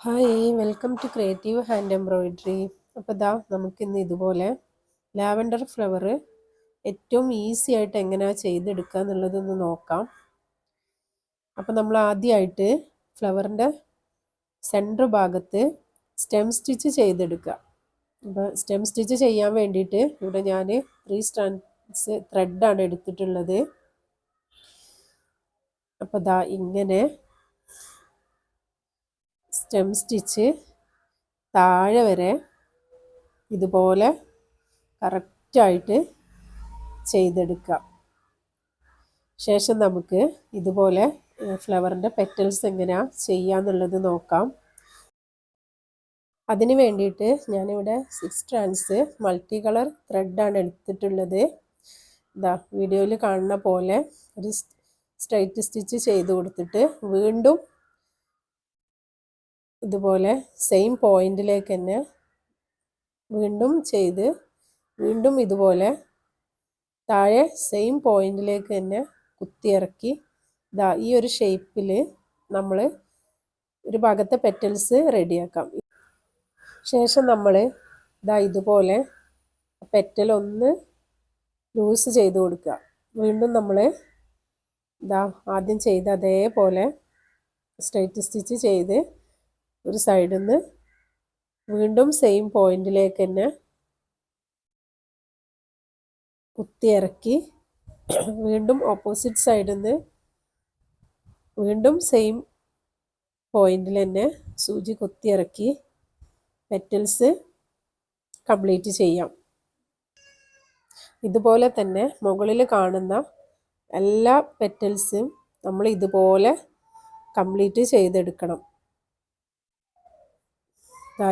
Hi welcome to creative hand embroidery. അപ്പോൾ നമുക്കിന്ന് ഇതുപോലെ ലാവൻഡർ ഫ്ലവർ ഏറ്റവും ഈസി ആയിട്ട് എങ്ങനെയാണ് ചെയ്തെടുക്കുക എന്നുള്ളതൊന്ന് നോക്കാം. അപ്പോൾ നമ്മൾ ആദ്യമായിട്ട് ഫ്ലവറിൻ്റെ സെൻറ്റർ ഭാഗത്ത് സ്റ്റെം സ്റ്റിച്ച് ചെയ്തെടുക്കുക. അപ്പോൾ സ്റ്റെം സ്റ്റിച്ച് ചെയ്യാൻ വേണ്ടിയിട്ട് ഇവിടെ ഞാൻ 3 സ്റ്റാൻഡ്സ് ത്രെഡാണ് എടുത്തിട്ടുള്ളത്. അപ്പോൾ ഇങ്ങനെ സ്റ്റെം സ്റ്റിച്ച് താഴെ വരെ ഇതുപോലെ കറക്റ്റായിട്ട് ചെയ്തെടുക്കാം. ശേഷം നമുക്ക് ഇതുപോലെ ഫ്ലവറിൻ്റെ പെറ്റൽസ് എങ്ങനെയാണ് ചെയ്യാന്നുള്ളത് നോക്കാം. അതിന് വേണ്ടിയിട്ട് ഞാനിവിടെ 6 സ്ട്രാൻഡ്സ് മൾട്ടി കളർ ത്രെഡാണ് എടുത്തിട്ടുള്ളത്. വീഡിയോയിൽ കാണുന്ന പോലെ ഒരു സ്ട്രൈറ്റ് സ്റ്റിച്ച് ചെയ്ത് കൊടുത്തിട്ട് വീണ്ടും ഇതുപോലെ സെയിം പോയിന്റിലേക്ക് തന്നെ വീണ്ടും ചെയ്ത് വീണ്ടും ഇതുപോലെ താഴെ സെയിം പോയിന്റിലേക്ക് തന്നെ കുത്തിയിറക്കി ഈ ഒരു ഷേപ്പിൽ നമ്മൾ ഒരു ഭാഗത്തെ പെറ്റൽസ് റെഡിയാക്കാം. ശേഷം നമ്മൾ ഇതുപോലെ പെറ്റൽ ഒന്ന് ലൂസ് ചെയ്ത് കൊടുക്കുക. വീണ്ടും നമ്മൾ ആദ്യം ചെയ്ത് അതേപോലെ സ്ട്രൈറ്റ് സ്റ്റിച്ച് ചെയ്ത് ഒരു സൈഡിൽ നിന്ന് വീണ്ടും സെയിം പോയിന്റിലേക്ക് തന്നെ കുത്തിയിറക്കി വീണ്ടും ഓപ്പോസിറ്റ് സൈഡിൽ നിന്ന് വീണ്ടും സെയിം പോയിന്റിൽ തന്നെ സൂചി കുത്തിയിറക്കി പെറ്റൽസ് കംപ്ലീറ്റ് ചെയ്യാം. ഇതുപോലെ തന്നെ മുകളിൽ കാണുന്ന എല്ലാ പെറ്റൽസും നമ്മൾ ഇതുപോലെ കംപ്ലീറ്റ് ചെയ്തെടുക്കണം.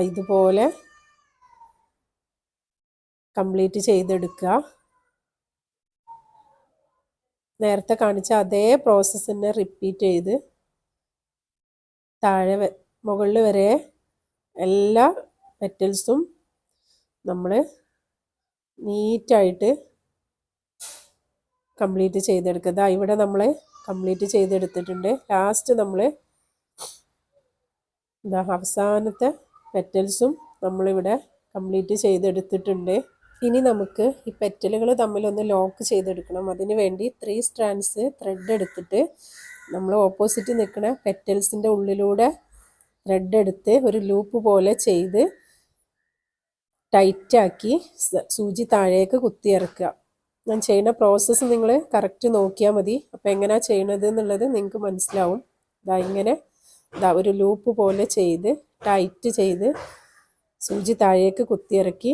ഇതുപോലെ കംപ്ലീറ്റ് ചെയ്തെടുക്കുക. നേരത്തെ കാണിച്ച അതേ പ്രോസസ്സ് തന്നെ റിപ്പീറ്റ് ചെയ്ത് താഴെ മുകളിൽ വരെ എല്ലാ പെറ്റൽസും നമ്മൾ നീറ്റായിട്ട് കംപ്ലീറ്റ് ചെയ്തെടുക്കുക. ഇവിടെ നമ്മൾ കംപ്ലീറ്റ് ചെയ്തെടുത്തിട്ടുണ്ട്. ലാസ്റ്റ് നമ്മൾ അവസാനത്തെ പെറ്റൽസും നമ്മളിവിടെ കംപ്ലീറ്റ് ചെയ്തെടുത്തിട്ടുണ്ട്. ഇനി നമുക്ക് ഈ പെറ്റലുകൾ തമ്മിലൊന്ന് ലോക്ക് ചെയ്തെടുക്കണം. അതിന് വേണ്ടി 3 സ്ട്രാൻഡ്സ് ത്രെഡ് എടുത്തിട്ട് നമ്മൾ ഓപ്പോസിറ്റ് നിൽക്കുന്ന പെറ്റൽസിൻ്റെ ഉള്ളിലൂടെ ത്രെഡ് എടുത്ത് ഒരു ലൂപ്പ് പോലെ ചെയ്ത് ടൈറ്റാക്കി സൂചി താഴേക്ക് കുത്തിയിറക്കുക. ഞാൻ ചെയ്യുന്ന പ്രോസസ്സ് നിങ്ങൾ കറക്റ്റ് നോക്കിയാൽ മതി. അപ്പോൾ എങ്ങനെയാണ് ചെയ്യണത് എന്നുള്ളത് നിങ്ങൾക്ക് മനസ്സിലാവും. ഇങ്ങനെ ഒരു ലൂപ്പ് പോലെ ചെയ്ത് ടൈറ്റ് ചെയ്ത് സൂചി താഴേക്ക് കുത്തിയിറക്കി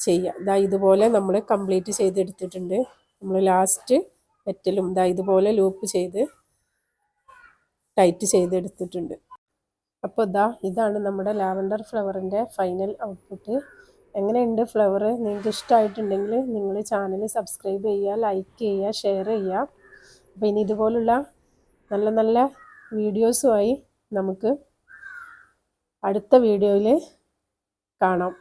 ചെയ്യുക. ഇതുപോലെ നമ്മൾ കംപ്ലീറ്റ് ചെയ്തെടുത്തിട്ടുണ്ട്. നമ്മൾ ലാസ്റ്റ് പെറ്റലും ഇതുപോലെ ലൂപ്പ് ചെയ്ത് ടൈറ്റ് ചെയ്തെടുത്തിട്ടുണ്ട്. അപ്പോൾ ഇതാണ് നമ്മുടെ ലാവൻഡർ ഫ്ലവറിൻ്റെ ഫൈനൽ ഔട്ട്പുട്ട്. എങ്ങനെയുണ്ട് ഫ്ലവർ? നിങ്ങൾക്ക് ഇഷ്ടമായിട്ടുണ്ടെങ്കിൽ നിങ്ങൾ ചാനൽ സബ്സ്ക്രൈബ് ചെയ്യുക, ലൈക്ക് ചെയ്യുക, ഷെയർ ചെയ്യുക. അപ്പോൾ ഇനി ഇതുപോലുള്ള നല്ല നല്ല വീഡിയോസുമായി നമുക്ക് അടുത്ത വീഡിയോയിൽ കാണാം.